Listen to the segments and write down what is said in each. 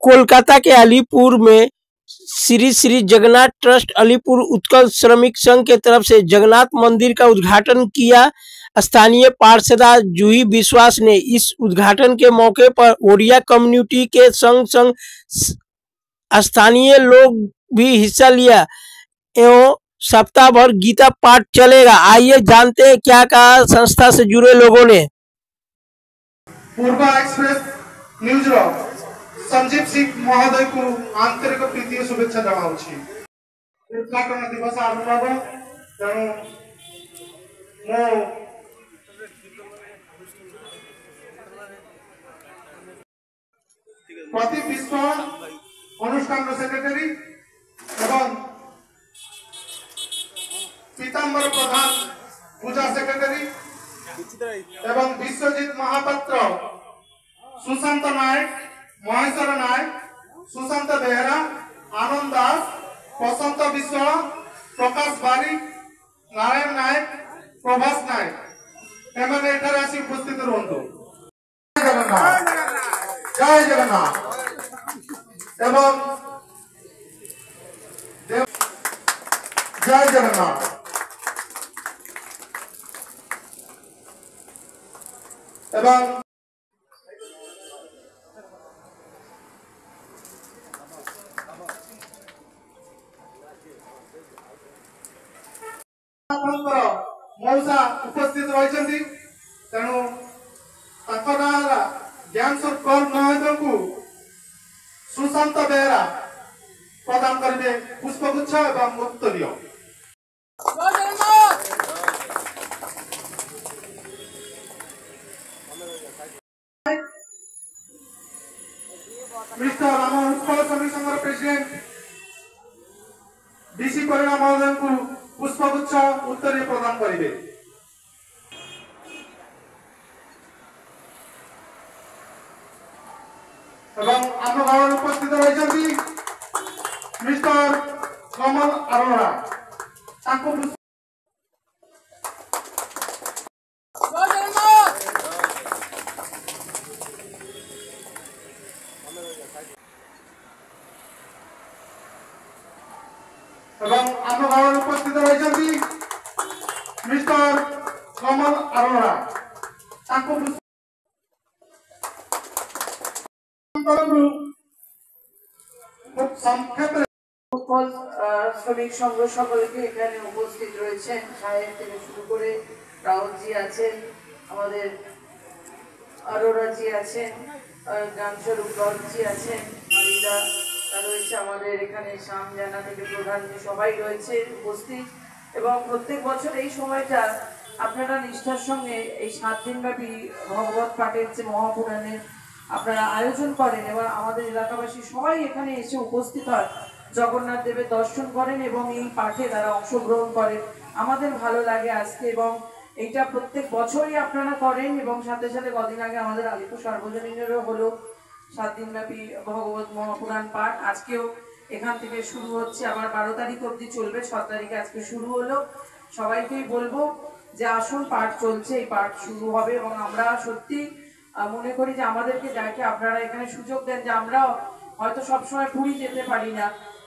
कोलकाता के अलीपुर में श्री श्री जगन्नाथ ट्रस्ट अलीपुर उत्कल श्रमिक संघ के तरफ से जगन्नाथ मंदिर का उद्घाटन किया। स्थानीय पार्षद जूही विश्वास ने इस उद्घाटन के मौके पर ओडिया कम्युनिटी के संग संग स्थानीय लोग भी हिस्सा लिया एवं सप्ताह भर गीता पाठ चलेगा। आइए जानते हैं क्या कहा संस्था से जुड़े लोगों ने। पूर्वा एक्सप्रेस न्यूज रो संजीव सिंह महोदय को आंतरिक प्रीति शुभेच्छा जनाऊँगी। उद्घाटन दिवस आरंभ हो तेणु मो प्रति विश्व अनुष्ठान सेक्रेटरी एवं पीताम्बर प्रधान पूजा सेक्रेटरी एवं विश्वजीत महापात्र सुशांत नायक महेश्वर नायक सुशांत बेहरा आनंद दास प्रशांत विश्व प्रकाश बारिक नारायण नायक प्रभास नायक एमने एठारे आसी उपस्थित रहंतु। जय जगन्नाथ एवं जय जगन्नाथ एवं मौसा उपस्थित रही तेणु ज्ञानसर कौर महोदय को सुशांत बेहरा प्रदान करेंगे पुष्पगुच्छ एवं उत्तरीय। मिस्टर राम उत्कल श्रमिक संघ प्रेसिडेंट डीसी परिणा महोदय को पुष्पगुच्छ उत्तरीय प्रदान करेंगे। एवं आम गाँव उपस्थित रही मिस्टर कमल अरोड़ा एवं आम गाँव उपस्थित रही मिस्टर कमल अरोड़ा श्रमिक संघ सकल के उपस्थित रही साहेब থেকে শুরু করে রাউজি আছেন আমাদের अरोड़ा जी আছেন গানস্বরূপ গর্জি আছেন মারিদা রয়েছে আমাদের এখানে শাম জানা থেকে প্রধান যে সবাই রয়েছে উপস্থিত এবং প্রত্যেক বছর এই সময়টা আপনারা নিষ্ঠার সঙ্গে এই 7 দিন ব্যাপী ভগবত পাঠের যে মহাপুরাণের আপনারা আয়োজন করেন এবং আমাদের এলাকাবাসী সবাই এখানে এসে উপস্থিত হয় জগন্নাথ দেবের দর্শন করেন এবং এই পাঠে তারা অংশগ্রহণ করেন। আমাদের ভালো লাগে আজকে এবং এইটা প্রত্যেক বছরই আপনারা করেন এবং সাথে সাথে কদিন আগে আমাদের আলিপুর সার্বজনীনেরও হলো 7 দিন ব্যাপী ভগবত মহাপুরাণ পাঠ। আজকেও এখান থেকে শুরু হচ্ছে আবার 12 তারিখ অবধি চলবে। 6 তারিখে আজকে শুরু হলো। সবাইকেই বলবো যে আসুন পাঠ চলছে এই পাঠ শুরু হবে এবং আমরা সত্যি মনে করি যে আমাদেরকে যাকে আপনারা এখানে সুযোগ দেন যে আমরা হয়তো সবসময় পুরী যেতে পারি না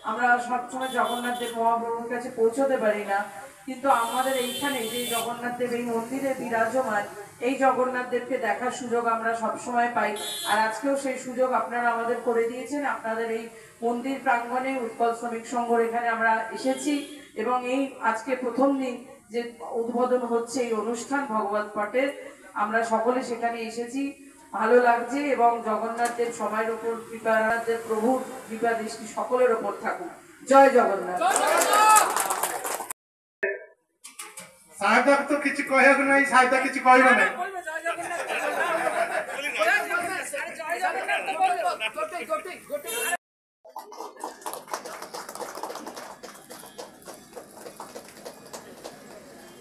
আমরা সবসময় জগন্নাথ দেব মহাপ্রভুর কাছে পৌঁছতে পারি না কিন্তু আমাদের এইখানে যে জগন্নাথ দেব এই মন্দিরে বিরাজমান এই জগন্নাথ দেবকে দেখার সুযোগ আমরা সব সময় পাই আর আজকেও সেই সুযোগ আপনারা আমাদের করে দিয়েছেন। আপনাদের এই মন্দির প্রাঙ্গণে উৎকল শ্রমিক সংঘর এখানে আমরা এসেছি এবং এই আজকে প্রথম দিন যে উদ্বোধন হচ্ছে এই অনুষ্ঠান ভগবত পাঠের আমরা সকলে সেখানে এসেছি ভালো লাগছে এবং জগন্নাথ দেব সময়ের উপর কৃপানাথ দেব প্রভুর কৃপা দৃষ্টি সকলের উপর থাকুক। জয় জগন্নাথ। साहिबा तो किसी कहक नहीं साहिबा किसी कहब नहीं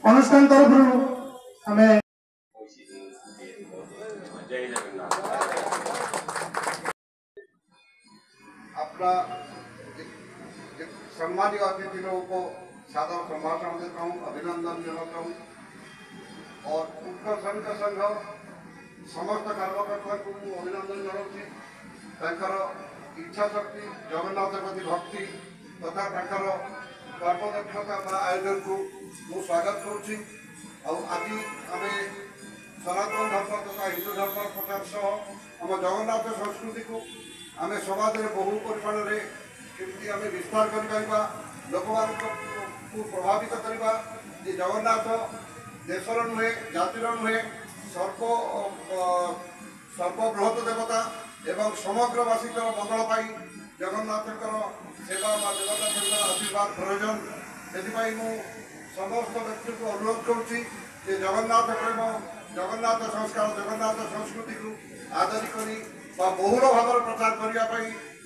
अनुष्ठान तरफ हमें अपना सम्मानित अतिथि को सादर संभाषण देता हूँ, अभिनंदन जनाता हूँ और उत्कल श्रमिक संघ समस्त कर्मकर्ता को अभिनंदन जनाऊँ। इच्छा शक्ति जगन्नाथ प्रति भक्ति तथा तांकर कर्मदक्षता आयोजन को मु स्वागत करुच्ची। आज आम सनातन धर्म तथा हिंदू धर्म प्रचार सह आम जगन्नाथ संस्कृति को आम समाज में बहु परिमाण में केमती आम विस्तार कर लोक को प्रभावित करवा जे जगन्नाथ देशर नुहे जातिर नुहे सर्वबृहत देवता एवं समग्रवासी मंगल पाई जगन्नाथ सेवा देवता आशीर्वाद प्रयोजन से समस्त व्यक्ति को अनुरोध करुच्ची जगन्नाथ प्रेम जगन्नाथ संस्कार जगन्नाथ संस्कृति को आदरिक बहुल भाव प्रचार करने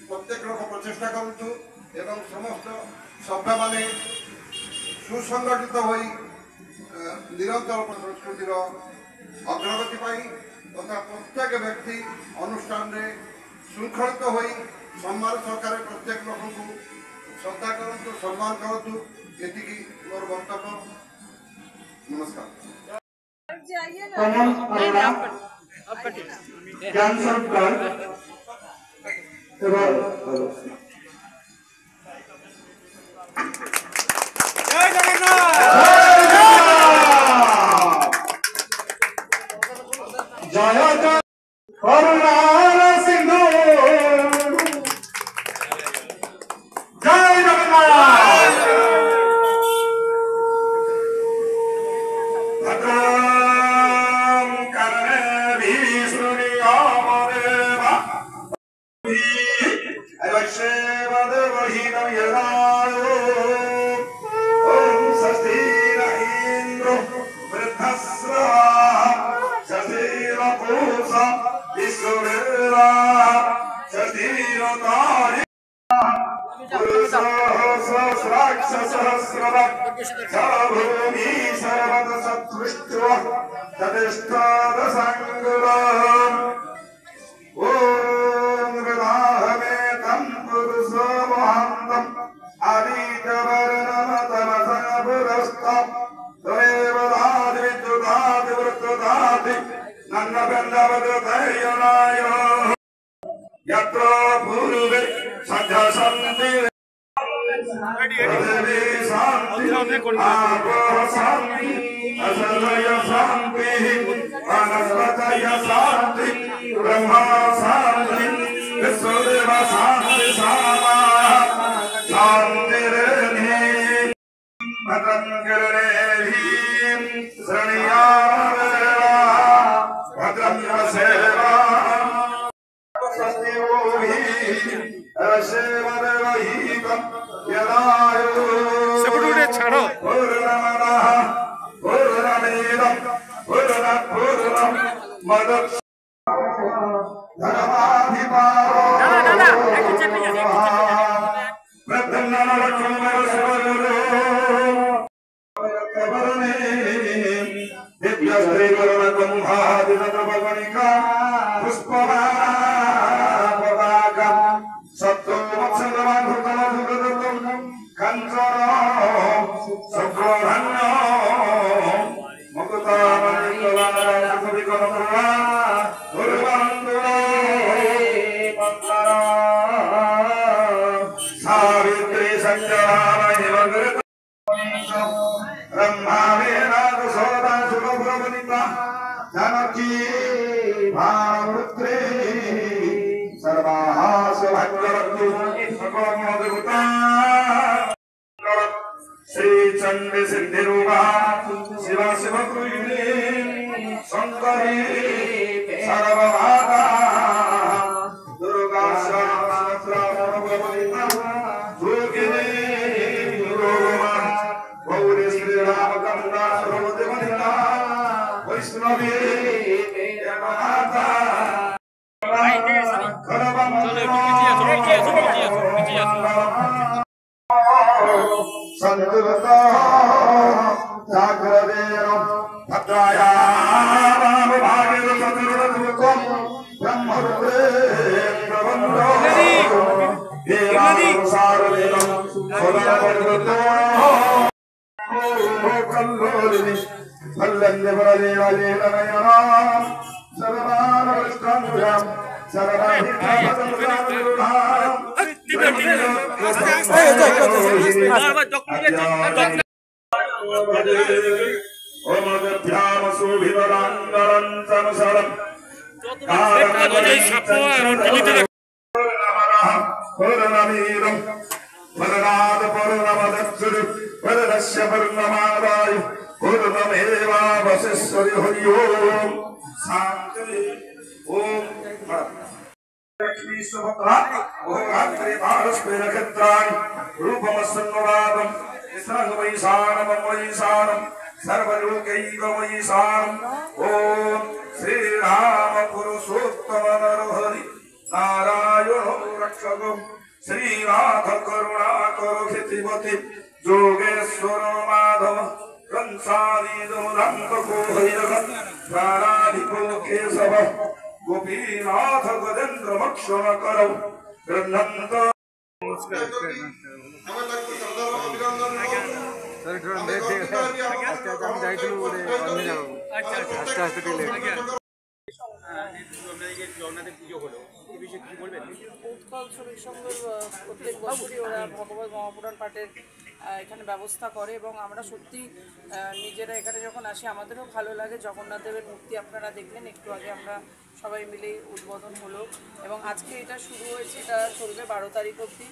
प्रत्येक लोक प्रचेषा करूँ एवं समस्त सभ्य माने सुसंगठित हो निरंतर संस्कृतिर अग्रगति तथा प्रत्येक व्यक्ति अनुष्ठान में श्रृंखलित हो सम्मान सहकार प्रत्येक लोक को श्रद्धा करूँ सम्मान करूँ ये मोर वक्तव्य। नमस्कार। ज्ञान स्वरूप गर्ग जय जगन्नाथ जय जय करुणार सिंधु जय जगन्नाथ भद्रं कर्णेभिः शृणुयामदेवा अवश्येवदेवहीनं यदायो ॐ स्वस्ति न इन्द्रो वृद्धस्रवाः स्वस्ति न पूषा विश्ववेदाः स्वस्ति न तारिकाः सहस्रसहस्रवत् भूमि सर्वतसत्सृष्ट्वा तदिष्टादसङ्गुलम् ॐ विदाहमेतं पुरुषमहान्तम् आदित्यवर्णमतमसपुरस्तम् त्वमेव दाति विद्युदाति वृत्तदाति नन्नबन्धवदतयनाय यत्र पूर्वे सद्य सन्ति पृथिवी शान्ति आपो शान्ति असलय शान्ति वनस्पतय शान्ति ब्रह्मा शान्ति विश्वदेव शान्ति सामा शान्तिर्नि भद्रं कर्णेभिः शृणुयामदेवा भद्रं सेवा श्री चंडी सिद्धिरूपा शिवा शिव शंकरी सर्वभागा दुर्गा दुर्गिनी गौरी श्री राम गंगा सर्वदेवनिता वैष्णवी माता संतुलता जागृतेन भद्राया राम भागेन चतुर्वृत्तम ब्रह्मरुद्रेन्द्रवन्दो देवानां सारवेदं सदावर्तो कल्लोलिनी फल्लन्यवरदेवलेन नयना सर्वानवष्टाङ्गुजां सर्वलोकैकमयीशानम् ओम श्री राम पुरुषोत्तम नरहरि नारायणो रक्षको श्रीनाथ करुणाकर खितिमति जोगेश्वर माधव कंसादीदमुदंतको भैरव प्राणाधिको केशव गोपीनाथ गजेन्द्र मक्षण करौ गृह्णन्त উৎকল শ্রমিক সংঘের প্রত্যেক বছরই ওরা ভগবত মহাপুরাণ পাঠের এখানে ব্যবস্থা করে এবং আমরা সত্যি নিজেরা এখানে যখন আসি আমাদেরও ভালো লাগে। জগন্নাথ দেবের মূর্তি আপনারা দেখলেন একটু আগে, আমরা সবাই মিলে উদ্বোধন হলো এবং আজকে এটা শুরু হয়েছে, এটা চলবে 12 তারিখ অবধি।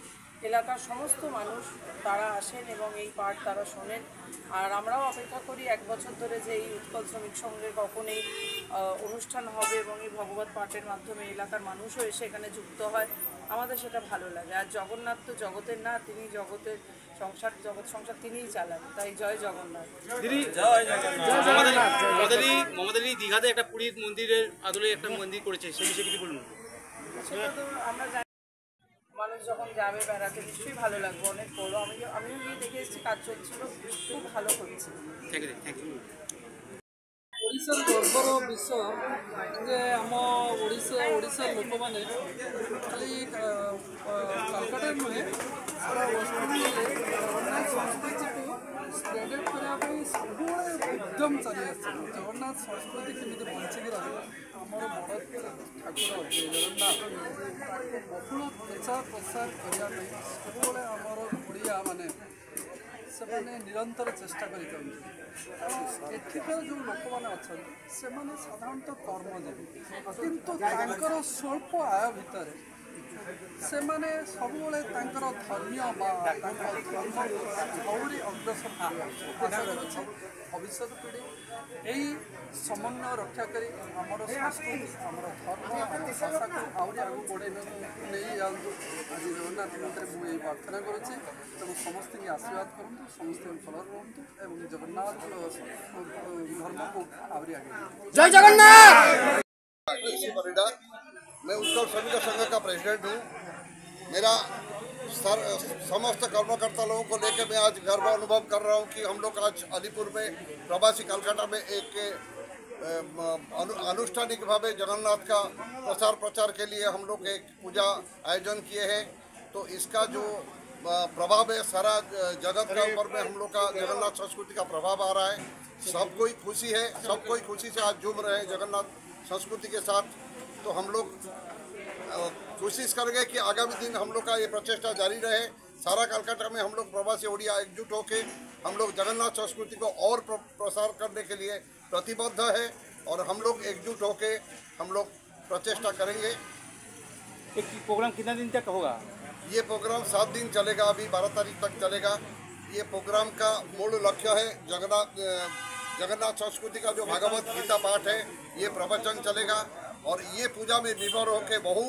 এলাকার সমস্ত মানুষ তারা আসেন এবং এই পাঠ তারা শোনেন। আর আমরাও অপেক্ষা করি 1 বছর ধরে যে এই উৎকল শ্রমিক সংঘের কখন এই অনুষ্ঠান হবে এবং এই ভগবত পাঠের মাধ্যমে এলাকার মানুষও এসে এখানে যুক্ত হয়, আমাদের সেটা ভালো লাগে। আর জগন্নাথ তো জগতের না, তিনি জগতের সংসার, জগৎ সংসার তিনিই চালান, তাই জয় জগন্নাথ। মমতাদি দীঘাতে একটা পুরীর মন্দিরের আদলে একটা মন্দির করেছে, সেই বিষয়ে কিছু বলুন। সেটা তো আমরা জানি, মানুষ যখন যাবে বেড়াতে নিশ্চয়ই ভালো লাগবে, অনেক বড়। আমিও গিয়ে দেখে এসেছি, কাজ চলছিল, খুব ভালো করছে। Thank you. ଓଡ଼ିଶାର ଗର୍ବର ବିଷୟ ଯେ ଆମ ଓଡ଼ିଶା ଲୋକମାନେ ଖାଲି କାଲକାଟା ନୁହେଁ ସାରା ୱେଷ୍ଟବେଙ୍ଗଲରେ ଜଗନ୍ନାଥ ସଂସ୍କୃତିକୁ ସ୍ପ୍ରେଡ୍ କରିବା ପାଇଁ ସବୁବେଳେ ଉଦ୍ୟମ ଚାଲି ଆସିଛି। ଜଗନ୍ନାଥ ସଂସ୍କୃତି କେମିତି ବଞ୍ଚିକି ରହିବ, ଆମର ବଡ଼ ଠାକୁର ଜଗନ୍ନାଥ ବହୁଳ ପ୍ରଚାର ପ୍ରସାର କରିବା ପାଇଁ ସବୁବେଳେ ଆମର ଓଡ଼ିଆମାନେ ସେମାନେ ନିରନ୍ତର ଚେଷ୍ଟା କରିଥାନ୍ତି। ଏଠିକାର ଯେଉଁ ଲୋକମାନେ ଅଛନ୍ତି ସେମାନେ ସାଧାରଣତଃ କର୍ମଜୀବୀ, କିନ୍ତୁ ତାଙ୍କର ସ୍ୱଳ୍ପ ଆୟ ଭିତରେ ସେମାନେ ସବୁବେଳେ ତାଙ୍କର ଧର୍ମୀୟ ବା ତାଙ୍କ ଧର୍ମକୁ ଆହୁରି ଅଗ୍ରସର କରୁଛି। ଭବିଷ୍ୟତ ପିଢ଼ି ଏହି ସମନ୍ୱୟ ରକ୍ଷା କରି ଆମର ସଂସ୍କୃତି, ଆମର ଧର୍ମ, ଆମ ଭାଷାକୁ ଆହୁରି ଆଗକୁ ବଢ଼େଇବାକୁ ନେଇ ଯାଆନ୍ତୁ। ଆଜି ଜଗନ୍ନାଥ ମନ୍ଦିରରେ ମୁଁ ଏହି ପ୍ରାର୍ଥନା କରୁଛି ଏବଂ ସମସ୍ତଙ୍କୁ ଆଶୀର୍ବାଦ କରନ୍ତୁ, ସମସ୍ତେ ଭଲରେ ରୁହନ୍ତୁ ଏବଂ ଜଗନ୍ନାଥ ଧର୍ମକୁ ଆହୁରି ଆଗେଇ जय जगन्नाथ। मैं उत्कल श्रमिक संघ का प्रेसिडेंट हूँ। मेरा समस्त कर्मकर्ता लोगों को लेकर मैं आज गर्व अनुभव कर रहा हूँ कि हम लोग आज अलीपुर में प्रवासी कलकत्ता में एक अनुष्ठानिक भाव जगन्नाथ का प्रचार के लिए हम लोग एक पूजा आयोजन किए हैं। तो इसका जो प्रभाव है सारा जगत का ऊपर में हम लोग का जगन्नाथ संस्कृति का प्रभाव आ रहा है। सब कोई खुशी है, सब कोई खुशी से आज झूम रहे हैं जगन्नाथ संस्कृति के साथ। तो हम लोग कोशिश करेंगे कि आगामी दिन हम लोग का ये प्रचेष्टा जारी रहे। सारा कलकत्ता में हम लोग प्रवासी ओडिया एकजुट होकर हम लोग जगन्नाथ संस्कृति को और प्रसार करने के लिए प्रतिबद्ध है और हम लोग एकजुट होकर हम लोग प्रचेष्टा करेंगे। एक प्रोग्राम कितना दिन तक होगा? ये प्रोग्राम 7 दिन चलेगा, अभी 12 तारीख तक चलेगा। ये प्रोग्राम का मूल लक्ष्य है जगन्नाथ संस्कृति का जो भागवत गीता पाठ है, ये प्रवचन चलेगा और ये पूजा में विभोर होकर बहु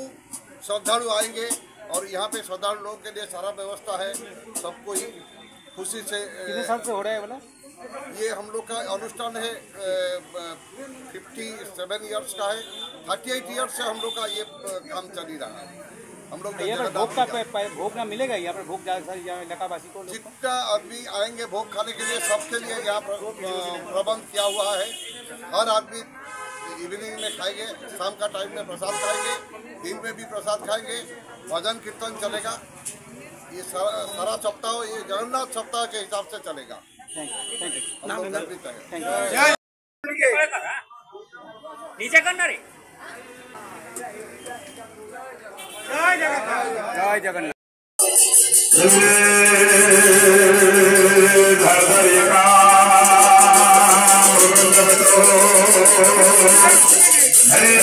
श्रद्धालु आएंगे और यहाँ पे श्रद्धालु लोगों के लिए सारा व्यवस्था है। सब कोई खुशी से कितने साल से हो रहा है बोला? ये हम लोग का अनुष्ठान है 57 इयर्स का है। 38 इयर्स से हम लोग का ये काम चल ही रहा है। हम लोग भोग ना मिलेगा यहाँ पर? भोग इलाकावासी को जितना आदमी आएंगे भोग खाने के लिए सबके लिए यहाँ पर प्रबंध किया हुआ है। हर आदमी इवनिंग में खाएंगे, शाम का टाइम में प्रसाद खाएंगे, दिन में भी प्रसाद खाएंगे, भजन कीर्तन चलेगा। ये सारा सप्ताह ये जगन्नाथ सप्ताह के हिसाब से चलेगा। हम लोग गर्वित हैं। नीचे करना रे। জয় জগন্নাথ। हरे